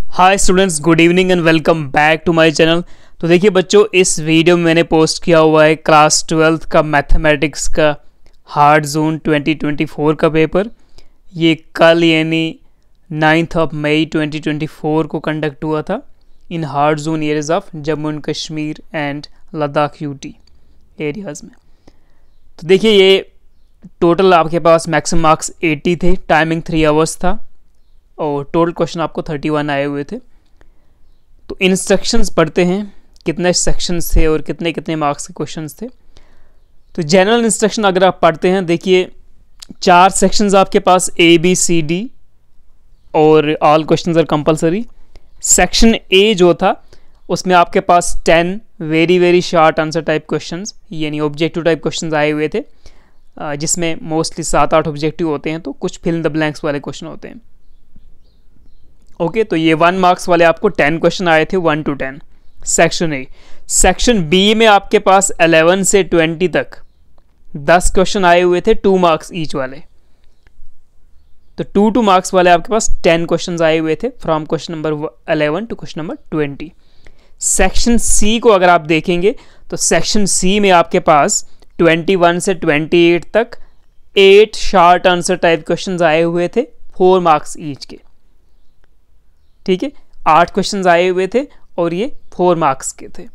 Hi students, good evening and welcome back to my channel. तो देखिए बच्चों, इस वीडियो में मैंने पोस्ट किया हुआ है क्लास 12th का मैथमेटिक्स का हार्ड जोन 2024 का पेपर। ये कल यानी 9 मई 2024 को कंडक्ट हुआ था in hard zone areas of Jammu and Kashmir and Ladakh UT areas में। तो देखिए ये टोटल आपके पास मैक्सिमम मार्क्स 80 थे, टाइमिंग 3 आवर्स था और टोटल क्वेश्चन आपको 31 आए हुए थे। तो इंस्ट्रक्शंस पढ़ते हैं, कितने सेक्शंस थे और कितने कितने मार्क्स के क्वेश्चंस थे। तो जनरल इंस्ट्रक्शन अगर आप पढ़ते हैं, देखिए 4 सेक्शंस आपके पास ABCD और all questions are compulsory. Section A जो था उसमें आपके पास 10 very short answer type questions यानी ऑब्जेक्टिव टाइप क्वेश्चंस आए हुए थे, जिसमें मोस्टली 7-8 ऑब्जेक्टिव होते हैं, तो कुछ फिल इन द ब्लैंक्स वाले क्वेश्चन होते हैं। ओके, तो ये 1 मार्क्स वाले आपको 10 क्वेश्चन आए थे 1 to 10 section A। Section B में आपके पास 11 से 20 तक 10 क्वेश्चन आए हुए थे 2 मार्क्स ईच वाले। तो 2 मार्क्स वाले आपके पास 10 क्वेश्चन आए हुए थे from question number 11 to question number 20। Section C को अगर आप देखेंगे तो सेक्शन C में आपके पास 21 से 28 तक 8 शॉर्ट आंसर टाइप क्वेश्चन आए हुए थे 4 मार्क्स ईच के। ठीक है, 8 क्वेश्चंस आए हुए थे और ये 4 मार्क्स के थे।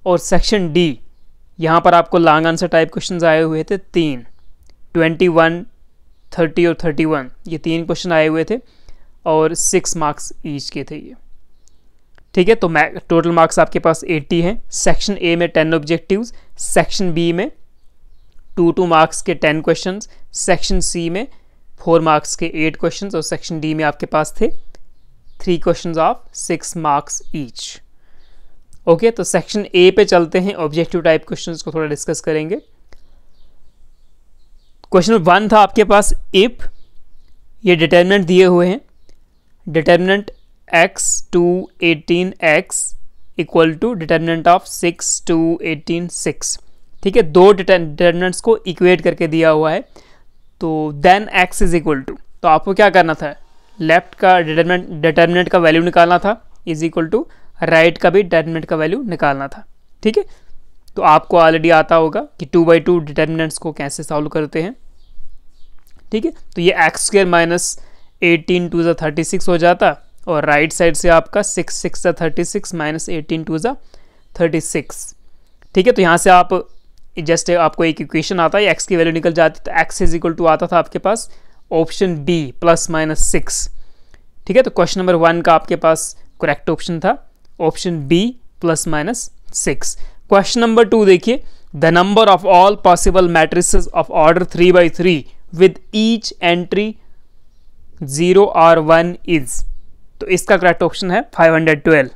और सेक्शन D, यहाँ पर आपको लॉन्ग आंसर टाइप क्वेश्चंस आए हुए थे 3, 21, 30 और 31, ये 3 क्वेश्चन आए हुए थे और 6 मार्क्स ईच के थे ये। ठीक है, तो टोटल मार्क्स आपके पास 80 हैं। सेक्शन A में 10 ऑब्जेक्टिव्स, सेक्शन B में 2 मार्क्स के 10 क्वेश्चंस, सेक्शन C में 4 मार्क्स के 8 क्वेश्चंस और सेक्शन D में आपके पास थे 3 questions of 6 marks each. Okay, तो सेक्शन A पे चलते हैं, ऑब्जेक्टिव टाइप क्वेश्चंस को थोड़ा डिस्कस करेंगे। क्वेश्चन 1 था आपके पास इफ, ये डिटर्मिनेंट दिए हुए हैं, determinant x to 18x equal to determinant of 6 to 18 6। ठीक है, 2 डिटर्मिनेंट्स को इक्वेट करके दिया हुआ है। तो then x is equal to, तो आपको क्या करना था, लेफ्ट का डिटर्मिनेंट का वैल्यू निकालना था, इज इक्वल टू राइट का भी डिटर्मिनेंट का वैल्यू निकालना था। ठीक है, तो आपको ऑलरेडी आता होगा कि 2/2 डिटर्मिनेंट्स को कैसे सॉल्व करते हैं। ठीक है, तो ये x² माइनस 18 2 36 हो जाता और राइट साइड से आपका 6 6 36 माइनस 18 2 36। ठीक है, तो यहाँ से आप जस्ट आपको एक इक्वेशन आता है, x की वैल्यू निकल जाती, तो x इज इक्वल टू आता था आपके पास ऑप्शन B +-6। ठीक है, तो क्वेश्चन नंबर 1 का आपके पास करेक्ट ऑप्शन था ऑप्शन B +-6। क्वेश्चन नंबर 2 देखिए, the number of all possible matrices of order 3/3 with each entry 0 और 1 इज, तो इसका करेक्ट ऑप्शन है 512।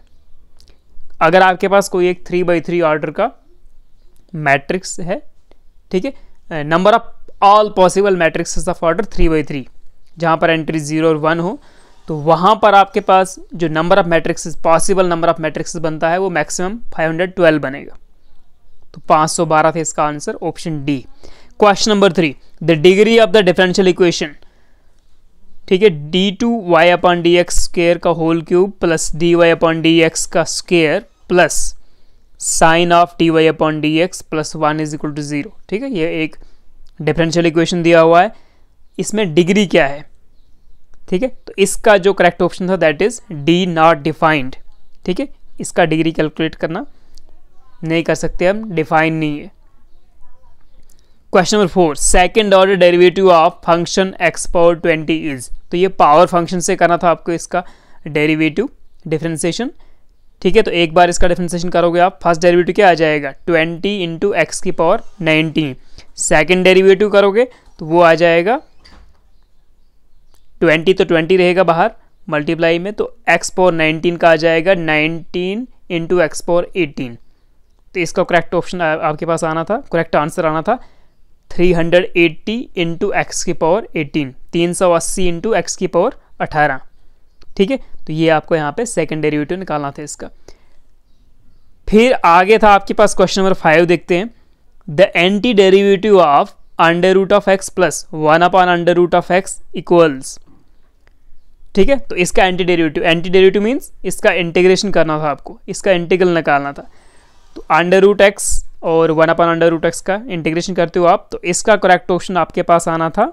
अगर आपके पास कोई एक 3/3 ऑर्डर का मैट्रिक्स है, ठीक है, number of all possible matrixes of order 3/3, जहाँ पर एंट्री 0 और 1 हो, तो वहाँ पर आपके पास जो number of matrixes, possible number of matrixes बनता है वो मैक्सिमम 512 बनेगा। तो 512 थे इसका answer, option D. Question number 3, the degree of the differential equation, ठीक है, d2y/dx² का होल क्यूब प्लस dy/dx का square plus sine of dy/dx plus 1 is equal to 0। ठीक है, ये एक डिफरेंशियल इक्वेशन दिया हुआ है, इसमें डिग्री क्या है। ठीक है, तो इसका जो करेक्ट ऑप्शन था that is D not defined. ठीक है, इसका डिग्री कैलकुलेट करना नहीं कर सकते हम, डिफाइन नहीं है। Question number 4, second order derivative of function x⁻20 is, तो ये पावर फंक्शन से करना था आपको इसका डेरिवेटिव डिफरेंशिएशन। ठीक है, तो एक बार इसका डिफरेंशिएशन करोगे आप, फर्स्ट डेरिवेटिव क्या आ जाएगा 20 इंटू x⁻19। सेकेंड डेरिवेटिव करोगे तो वो आ जाएगा 20, तो 20 रहेगा बाहर मल्टीप्लाई में, तो x⁻19 का आ जाएगा 19 इंटू x⁻18। तो इसका करेक्ट ऑप्शन आपके पास आना था, करेक्ट आंसर आना था 380 इंटू x⁻18, 380 इंटू x⁻18। ठीक है, तो ये आपको यहाँ पे सेकेंड डेरिवेटिव निकालना था इसका। फिर आगे था आपके पास क्वेश्चन नंबर 5, देखते हैं, the anti derivative of under root of x plus 1/√x equals, ठीक है। तो इसका एंटी डेरिवेटिव मीन्स इसका इंटीग्रेशन करना था आपको, इसका इंटीग्रल निकालना था। तो अंडर रूट एक्स और 1/√x का इंटीग्रेशन करते हो आप, तो इसका करेक्ट ऑप्शन आपके पास आना था,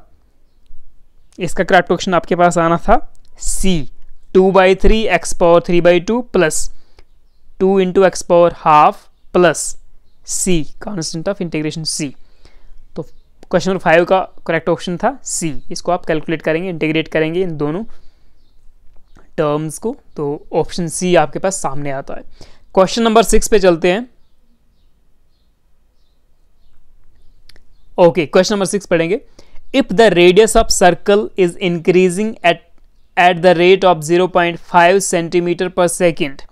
इसका करेक्ट ऑप्शन आपके पास आना था C, 2/3 x power 3/2 plus 2 into x power half plus C, constant of integration C. तो क्वेश्चन नंबर 5 का करेक्ट ऑप्शन था सी। इसको आप कैलकुलेट करेंगे, इंटीग्रेट करेंगे इन दोनों टर्म्स को, तो ऑप्शन सी आपके पास सामने आता है। क्वेश्चन नंबर 6 पे चलते हैं। ओके, क्वेश्चन नंबर 6 पढ़ेंगे। If the radius of circle is increasing at the rate of 0.5 centimetre per second,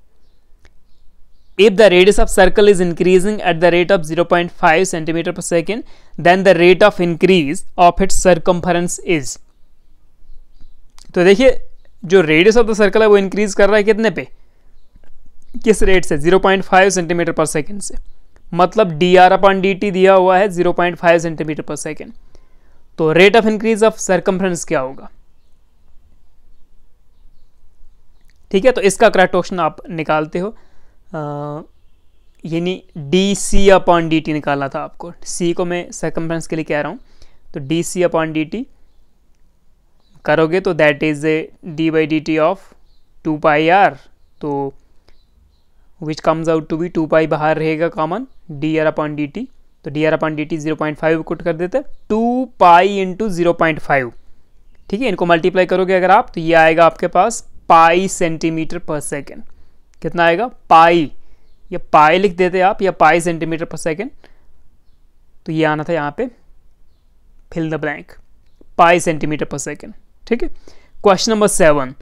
if the radius of circle is increasing at the rate of 0.5 centimeter per second, then the rate of increase of its circumference is। तो देखिए जो radius of the circle है वो increase कर रहा है कितने पे, किस रेट से, 0.5 सेंटीमीटर पर सेकेंड से, मतलब dr/dt दिया हुआ है 0.5 सेंटीमीटर पर सेकेंड। तो rate of increase of circumference क्या होगा, ठीक है। तो इसका करेक्ट ऑप्शन आप निकालते हो, यानी dc/dt निकालना था आपको। c को मैं सर्कमफ्रेंस के लिए कह रहा हूँ, तो dc/dt करोगे तो that is d/dt of 2πr, तो which comes out to be 2π बाहर रहेगा कॉमन, dr/dt, तो dr/dt 0.5 कुट कर देते, 2π इंटू 0.5, ठीक है। इनको मल्टीप्लाई करोगे अगर आप, तो ये आएगा आपके पास पाई सेंटीमीटर पर सेकेंड। कितना आएगा, पाई, या पाई लिख देते आप या पाई सेंटीमीटर पर सेकेंड, तो ये आना था यहाँ पे fill the blank, pi centimetre per second, ठीक है। Question number 7,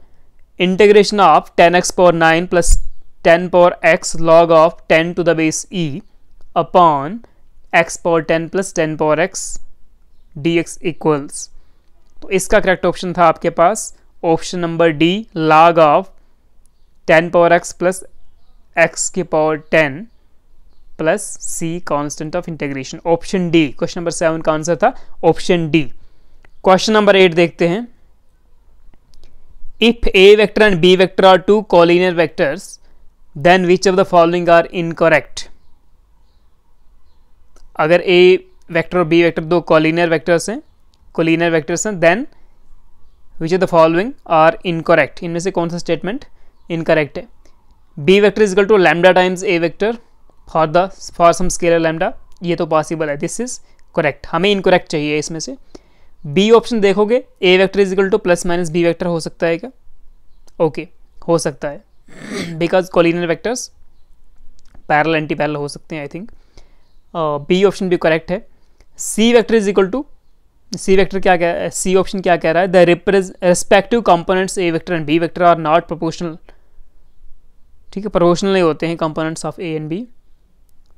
integration of 10x power 9 plus 10 power x log of 10 to the base e upon x power 10 plus 10 power x dx equals. तो इसका करेक्ट ऑप्शन था आपके पास option number D, log of 10 power x plus x की power 10 plus c, constant of integration, option D. Question number 7 का answer था option D. Question number 8 देखते हैं। If a vector and b vector are two collinear vectors, then which of the following are incorrect. अगर a vector और b vector दो collinear vectors हैं, then which of the following are incorrect, इनमें से कौन सा स्टेटमेंट इनकरेक्ट है। b vector is equal to lambda times a vector for some scalar lambda, ये तो पॉसिबल है, दिस इज करेक्ट। हमें इनकरेक्ट चाहिए इसमें से। b ऑप्शन देखोगे, a vector is equal to plus minus b vector हो सकता है क्या, ओके हो सकता है, because collinear vectors parallel anti parallel हो सकते हैं, आई थिंक b ऑप्शन भी करेक्ट है। c vector is equal to, C vector क्या कह रहा है, सी ऑप्शन क्या कह रहा है, the respective components A vector and B vector are not proportional, ठीक है, प्रोपोर्शनल नहीं होते हैं components of A and B,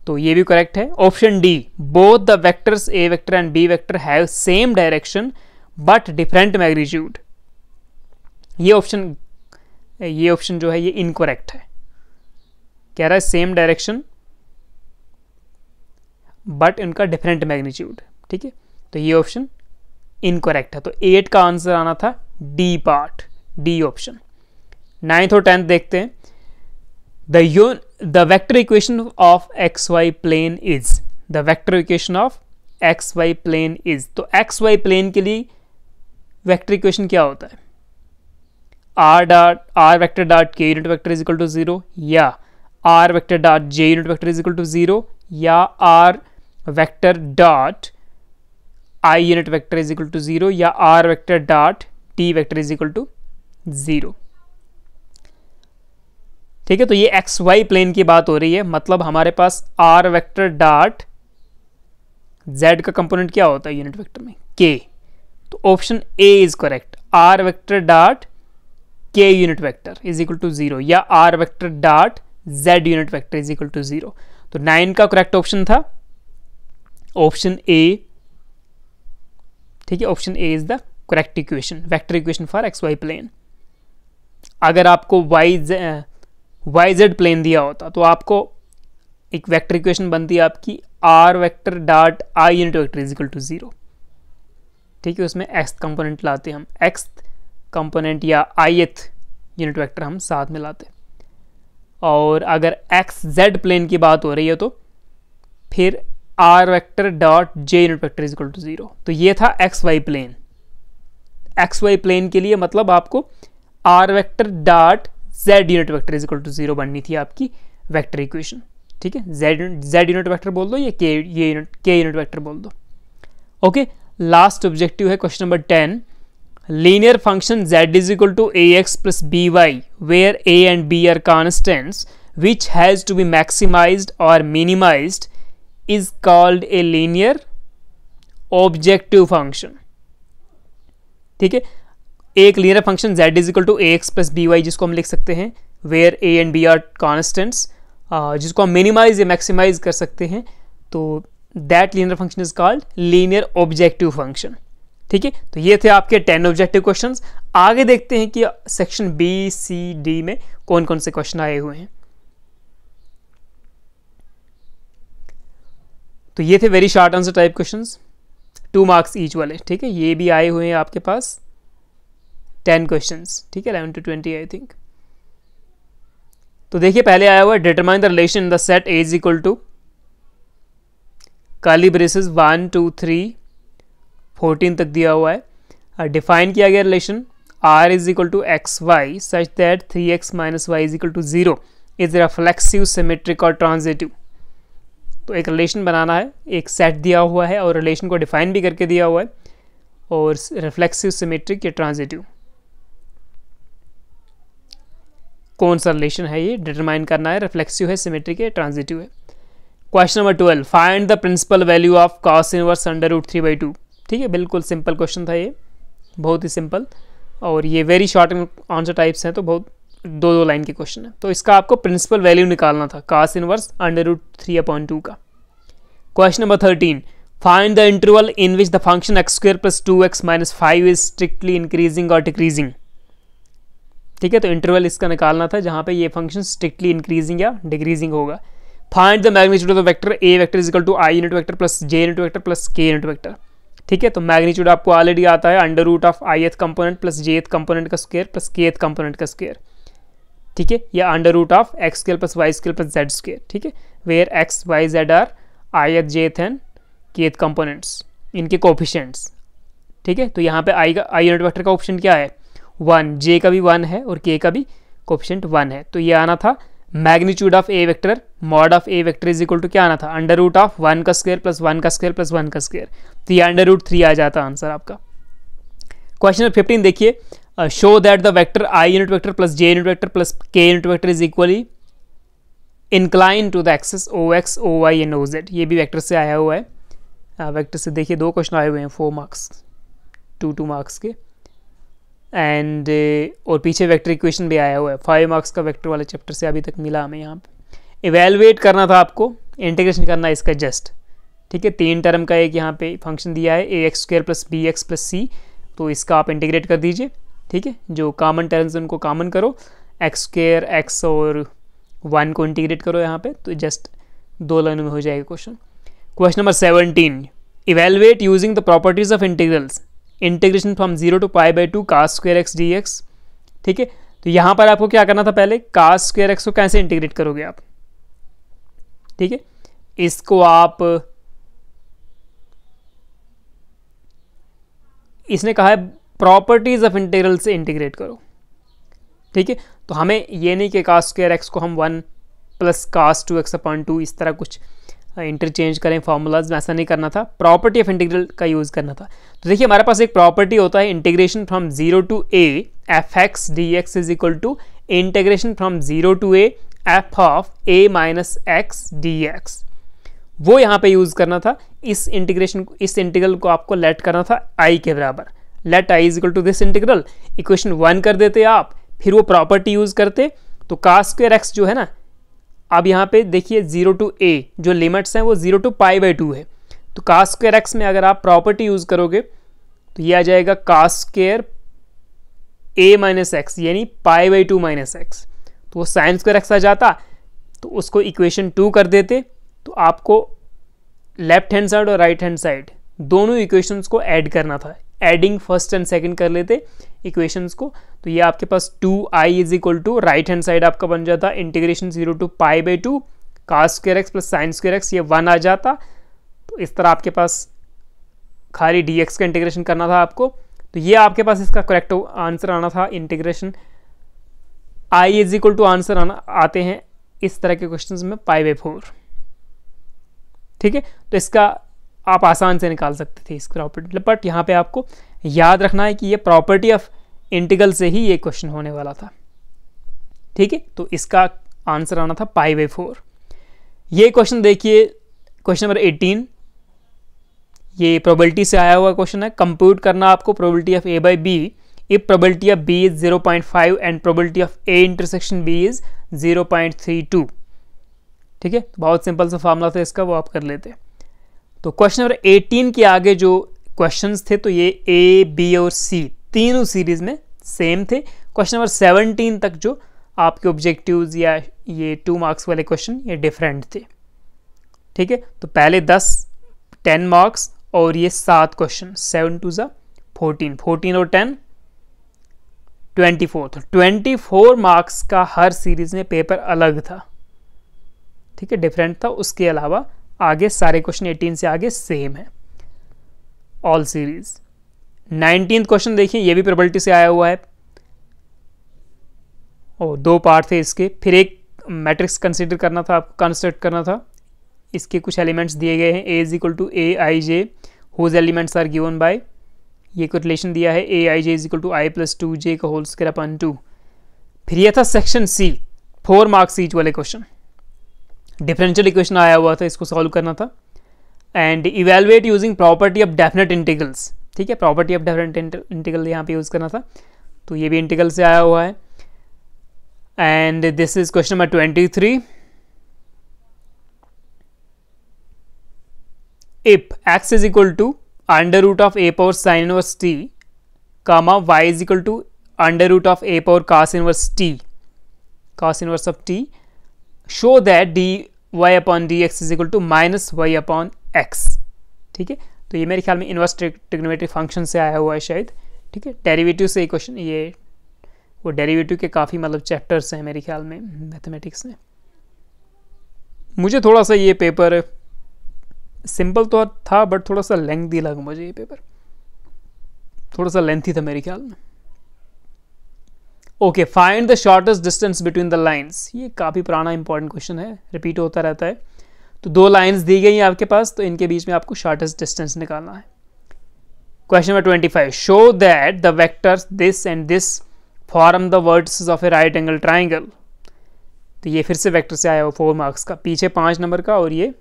तो ये भी करेक्ट है। Option D, both the vectors A vector and B vector have same direction but different magnitude, ये ऑप्शन जो है ये इनकरेक्ट है, कह रहा है सेम डायरेक्शन बट इनका डिफरेंट मैग्नीट्यूड, ठीक है, तो ये ऑप्शन इनकरेक्ट है। तो 8 का आंसर आना था D part, D option. 9th और 10th देखते हैं। The vector equation of X Y plane is, the vector equation of X Y plane is, तो एक्स वाई प्लेन के लिए वेक्टर इक्वेशन क्या होता है, R vector dot K unit vector is equal to 0, या R vector dot J unit vector is equal to 0, या R vector dot I unit vector is equal to 0, या R vector dot T vector is equal to 0, ठीक है। तो ये x Y plane की बात हो रही है, मतलब हमारे पास आर वेक्टर डॉट जेड का कंपोनेंट क्या होता है यूनिट वेक्टर में, के, तो option A is correct, R vector dot K unit vector is equal to 0, या R vector dot Z unit vector is equal to 0। तो 9 का करेक्ट ऑप्शन था ऑप्शन ए, ठीक है, option A is the correct equation, vector equation for X Y plane. अगर आपको Y Z plane दिया होता तो आपको एक वेक्टर इक्वेशन बनती है आपकी R vector dot I unit vector is equal to 0, ठीक है, उसमें एक्स कंपोनेंट लाते हैं हम, एक्स कंपोनेंट या ith यूनिट वेक्टर हम साथ में लाते। और अगर एक्स जेड प्लेन की बात हो रही है तो फिर R vector dot J unit vector is equal to 0। तो ये था X Y plane. X Y plane के लिए मतलब आपको R vector dot Z unit vector is equal to 0 बननी थी आपकी वेक्टर इक्वेशन। ठीक है, जेड यूनिट वेक्टर बोल दो या के यूनिट वेक्टर बोल दो। ओके, लास्ट ऑब्जेक्टिव है question number 10। Linear function z is equal to ax plus by where a and b are constants which has to be maximized or minimized is called a linear objective function। ठीक है, एक linear function z is equal to ax plus by जिसको हम लिख सकते हैं where a and b are constants, जिसको हम मिनिमाइज या मैक्सिमाइज कर सकते हैं, तो that linear function is called linear objective function. ठीक है, तो ये थे आपके 10 ऑब्जेक्टिव क्वेश्चंस। आगे देखते हैं कि सेक्शन बी सी डी में कौन कौन से क्वेश्चन आए हुए हैं। तो ये थे very short answer type questions, 2 marks each वाले। ठीक है, ये भी आए हुए हैं आपके पास 10 क्वेश्चंस। ठीक है, 11 to 20 आई थिंक। तो देखिए पहले आया हुआ है determine the relation in the set A is equal to curly braces 1 2 3 14 तक दिया हुआ है। डिफाइन किया गया relation r is equal to X Y such that 3x minus Y is equal to 0 is reflexive symmetric और transitive. तो एक relation बनाना है, एक सेट दिया हुआ है और रिलेशन को डिफाइन भी करके दिया हुआ है, और रिफ्लेक्सिव सिमेट्रिक या ट्रांजिटिव कौन सा रिलेशन है ये डिटरमाइन करना है, रिफ्लेक्सिव है, सिमेट्रिक है, ट्रांजिटिव है। Question number 12, find the principal value of cos inverse under root 3/2। ठीक है, बिल्कुल सिंपल क्वेश्चन था ये, बहुत ही सिंपल, और ये वेरी शॉर्ट आंसर टाइप्स हैं, तो बहुत 2 लाइन के क्वेश्चन है। तो इसका आपको प्रिंसिपल वैल्यू निकालना था cos इनवर्स अंडर रूट 3/2 का। Question number 13, find the interval in which the function x² plus 2x minus 5 is strictly increasing और डिक्रीजिंग। ठीक है, तो इंटरवल इसका निकालना था जहां पे ये फंक्शन स्ट्रिक्टली इंक्रीजिंग या डिक्रीजिंग होगा। Find the magnitude of the vector a vector is equal to i unit vector plus j unit vector plus k unit vector. ठीक है, तो मैग्नीट्यूड आपको ऑलरेडी आता है under root of ith component plus jth component का square plus kth component का square. ठीक है, या under root of X square plus Y square plus Z square. ठीक है, where X Y Z are ith jth and kth components, इनके coefficients. ठीक है, तो यहाँ पे i यूनिट वेक्टर का ऑप्शन क्या है 1, j का भी 1 है और k का भी कोफिशिएंट 1 है। तो ये आना था magnitude of A vector mod of A vector is equal to क्या आना था अंडर रूट ऑफ 1 का स्क्वायर प्लस 1 का स्क्वायर प्लस 1 का स्क्वायर। तो ये अंडर रूट 3 आ जाता आंसर आपका। क्वेश्चन नंबर 15 देखिए, show that the vector I unit vector plus J unit vector plus K unit vector is equally incline to the axis O X O Y and O Z. ये भी vector से आया हुआ है। Vector से देखिए 2 question आए हुए हैं, 4 मार्क्स 2 मार्क्स के, एंड और पीछे वेक्टर इक्वेशन भी आया हुआ है 5 मार्क्स का वेक्टर वाले चैप्टर से अभी तक मिला हमें। यहाँ पे इवेलुएट करना था आपको, इंटीग्रेशन करना है इसका जस्ट। ठीक है, 3 टर्म का एक यहाँ पे फंक्शन दिया है ax² plus bx plus c, तो इसका आप इंटीग्रेट कर दीजिए। ठीक है, जो कॉमन टर्म्स उनको कॉमन करो, x² x और 1 को इंटीग्रेट करो यहाँ पे, तो जस्ट 2 लाइनों में हो जाएगा question. Question number 17, evaluate using the properties of integrals integration from 0 to π/2 cos² x dx। ठीक है, तो यहाँ पर आपको क्या करना था, पहले cos² x को कैसे इंटीग्रेट करोगे आप। ठीक है, इसको आप, इसने कहा है प्रॉपर्टीज ऑफ इंटीग्रल से इंटीग्रेट करो। ठीक है, तो हमें ये नहीं कि cos² x को हम 1 प्लस cos 2x/2 इस तरह कुछ इंटरचेंज करें फॉर्मूलाज, ऐसा नहीं करना था, प्रॉपर्टी ऑफ इंटीग्रल का यूज़ करना था। तो देखिए हमारे पास एक प्रॉपर्टी होता है integration from 0 to a f(x) dx is equal to integration from 0 to a f of a minus x dx। वो यहाँ पे यूज़ करना था। इस इंटीग्रेशन को, इस इंटीग्रल को आपको लेट करना था i के बराबर। Let i is equal to this integral, equation 1 कर देते आप, फिर वो प्रॉपर्टी यूज़ करते, तो cos² x जो है ना, अब यहाँ पे देखिए 0 to a जो लिमिट्स हैं वो 0 to π/2 है। तो cos² x में अगर आप प्रॉपर्टी यूज़ करोगे तो ये आ जाएगा cos² a माइनस एक्स यानी π/2 माइनस एक्स। तो वो sin² x आ जाता, तो उसको इक्वेशन 2 कर देते, तो आपको लेफ्ट हैंड साइड और राइट हैंड साइड दोनों इक्वेशंस को ऐड करना था एडिंग फर्स्ट एंड सेकंड कर लेते इक्वेशंस को, तो ये आपके पास 2i is equal to right hand side आपका बन जाता integration 0 to pi by 2 cos square X plus sine square X, ये 1 आ जाता। तो इस तरह आपके पास खाली dx का इंटीग्रेशन करना था आपको, तो ये आपके पास इसका करेक्ट आंसर आना था। Integration i is equal to answer आते हैं इस तरह के क्वेश्चंस में पाई बाई 4, ठीक है। तो इसका आप आसान से निकाल सकते थे इस प्रॉपर्टी, बट यहाँ पे आपको याद रखना है कि ये प्रॉपर्टी ऑफ इंटीग्रल से ही ये क्वेश्चन होने वाला था, ठीक है। तो इसका आंसर आना था पाई बाई 4। ये क्वेश्चन देखिए, क्वेश्चन नंबर 18, ये प्रोबेबिलिटी से आया हुआ क्वेश्चन है। कंप्यूट करना आपको probability of a by B if probability of b is 0.5 and probability of a intersection b is 0.32, ठीक है। बहुत सिंपल सा फॉर्मूला था इसका, वो आप कर लेते। तो क्वेश्चन नंबर 18 के आगे जो क्वेश्चंस थे तो ये ए बी और सी तीनों सीरीज में सेम थे। क्वेश्चन नंबर 17 तक जो आपके ऑब्जेक्टिव्स या ये 2 मार्क्स वाले क्वेश्चन ये डिफरेंट थे, ठीक है। तो पहले 10 मार्क्स और ये 7 क्वेश्चन, 7 टू ज़ा 14 और 10 24, तो 24 मार्क्स का हर सीरीज में पेपर अलग था, ठीक है, डिफरेंट था। उसके अलावा आगे सारे क्वेश्चन 18 से आगे सेम है ऑल सीरीज। 19th क्वेश्चन देखिए, ये भी प्रोबेबिलिटी से आया हुआ है और 2 पार्ट थे इसके। फिर एक मैट्रिक्स कंसीडर करना था, आपको कंस्ट्रक्ट करना था। इसके कुछ एलिमेंट्स दिए गए हैं, a is equal to A I J whose elements are given by, ये को रिलेशन दिया है A I J is equal to I plus 2j का होल स्क्वायर अपॉन 2। फिर ये था सेक्शन सी, 4 मार्क्स ईच वाले क्वेश्चन, डिफरेंशियल इक्वेशन आया हुआ था, इसको सॉल्व करना था। And evaluate using property of definite integrals, ठीक है, प्रॉपर्टी ऑफ डेफिनेट इंटीग्रल यहाँ पे यूज़ करना था, तो ये भी इंटीग्रल से आया हुआ है। And this is question number 23, if x is equal to under root of a power sine inverse t comma y is equal to under root of a power cos inverse t, cos inverse of t, show that dy upon dx is equal to minus y upon x, ठीक है। तो ये मेरे ख्याल में inverse trigonometry function से आया हुआ है शायद, ठीक है। डेरिवेटिव से क्वेश्चन, ये वो डेरिवेटिव के काफ़ी मतलब चैप्टर्स हैं मेरे ख्याल में मैथमेटिक्स में। मुझे थोड़ा सा ये पेपर सिंपल तो था बट थोड़ा सा लेंथी लगा मुझे, ये पेपर थोड़ा सा लेंथी था मेरे ख्याल में। Okay, find the shortest distance between the lines, ये काफ़ी पुराना इंपॉर्टेंट क्वेश्चन है, रिपीट होता रहता है। तो 2 लाइंस दी गई हैं आपके पास, तो इनके बीच में आपको शॉर्टेस्ट डिस्टेंस निकालना है। Question number 25, show that the vectors this and this form the vertices of A right angle triangle. तो ये फिर से वेक्टर से आया हुआ 4 मार्क्स का, पीछे 5 नंबर का और ये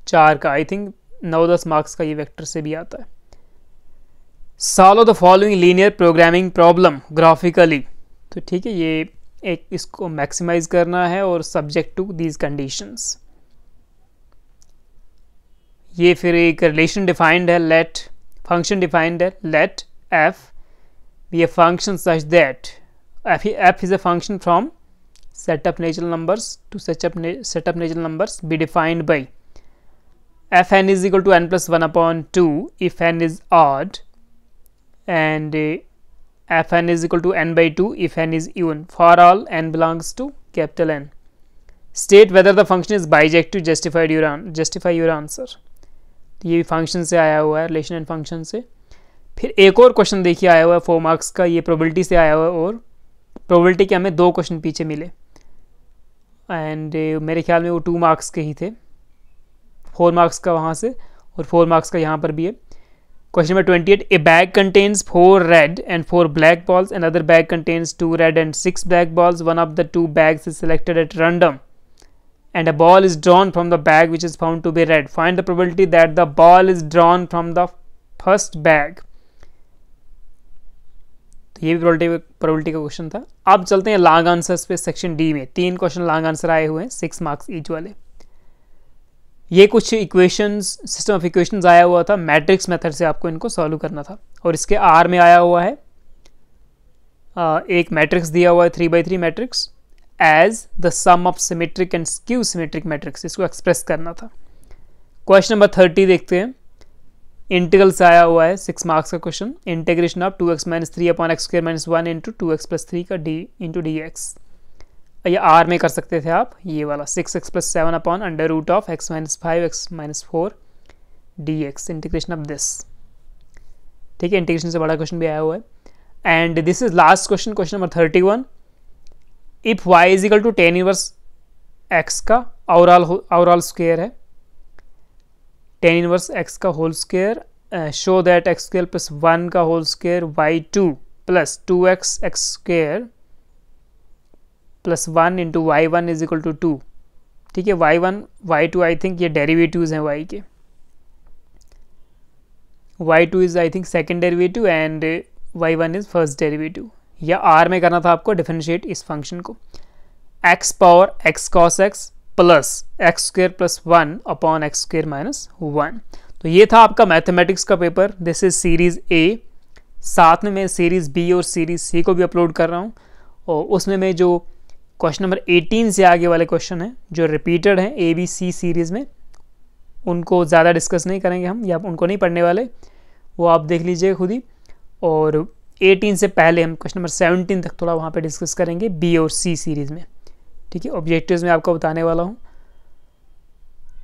4 का, आई थिंक 9-10 मार्क्स का ये वेक्टर से भी आता है। Solve the following linear programming problem graphically, तो ठीक है, ये एक इसको मैक्सिमाइज करना है और सब्जेक्ट टू दीज कंडीशंस। ये फिर एक रिलेशन डिफाइंड है, लेट फंक्शन डिफाइंड है, late f be a function such that f is a function from set of natural numbers to set of natural numbers be defined by fn is equal to n plus 1 upon 2 if n is odd, and fn is equal to n by 2 if n is even for all n belongs to capital N. State whether the function is bijective, justify your answer. ये भी function से आया हुआ है, relation and function से। फिर एक और क्वेश्चन देखिए आया हुआ है 4 मार्क्स का, ये प्रोबेबिलिटी से आया हुआ है और प्रोबेबिलिटी के हमें 2 क्वेश्चन पीछे मिले एंड मेरे ख्याल में वो 2 मार्क्स के ही थे, 4 मार्क्स का वहाँ से और 4 मार्क्स का यहाँ पर भी है। Question number 28, A bag contains 4 red and 4 black balls, another bag contains 2 red and 6 black balls, one of the 2 bags is selected at random and a ball is drawn from the bag which is found to be red. Find the probability that the ball is drawn from the first bag. तो ये भी probability का question था। अब चलते हैं long answers पे section D में। 3 क्वेश्चन लॉन्ग आंसर आए हुए हैं, 6 मार्क्स ईच वाले। ये कुछ इक्वेशंस, सिस्टम ऑफ इक्वेशंस आया हुआ था, मैट्रिक्स मेथड से आपको इनको सॉल्व करना था और इसके आर में आया हुआ है एक मैट्रिक्स दिया हुआ है 3x3 matrix as the sum of symmetric and skew symmetric matrix, इसको एक्सप्रेस करना था। क्वेश्चन नंबर 30 देखते हैं। इंटीग्रल से आया हुआ है 6 मार्क्स का question, integration of 2x minus 3 upon X square minus 1 into 2x plus 3 का डी इंटू डी एक्स। ये आर में कर सकते थे आप, ये वाला 6x plus 7 upon under root of x minus 5 x minus 4 D X, integration of this. ठीक है, इंटीग्रेशन से बड़ा क्वेश्चन भी आया हुआ है। And this is last question, question number 31। If y is equal to tan inverse x का overall square है, टेन इनवर्स x का whole square, show that x square plus 1 का whole square y2 plus 2x x square plus 1 into y1 is equal to 2। ठीक है, y1 y2 I think ये derivatives हैं y के, y2 is I think second derivative and y1 is first derivative. या r में करना था आपको डिफरेंशिएट इस फंक्शन को, x power x cos x plus x square plus 1 upon X square minus 1। तो ये था आपका मैथमेटिक्स का पेपर। दिस इज सीरीज़ ए, साथ में मैं सीरीज़ बी और सीरीज़ सी को भी अपलोड कर रहा हूँ, और उसमें मैं जो क्वेश्चन नंबर 18 से आगे वाले क्वेश्चन हैं जो रिपीटेड हैं ए बी सी सीरीज़ में, उनको ज़्यादा डिस्कस नहीं करेंगे हम, या उनको नहीं पढ़ने वाले, वो आप देख लीजिए खुद ही। और 18 से पहले हम क्वेश्चन नंबर 17 तक थोड़ा वहाँ पे डिस्कस करेंगे बी और सी सीरीज़ में। ठीक है, ऑब्जेक्टिव्स में आपको बताने वाला हूँ।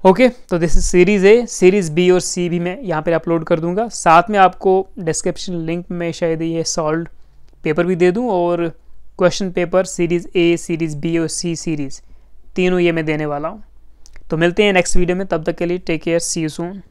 ओके, तो this is series A, series B और सी भी मैं यहाँ पे अपलोड कर दूंगा। साथ में आपको डिस्क्रिप्शन लिंक में शायद ये सॉल्व पेपर भी दे दूँ, और question paper series A, series B और सी सीरीज़ तीनों ये मैं देने वाला हूँ। तो मिलते हैं नेक्स्ट वीडियो में, तब तक के लिए take care, see you soon.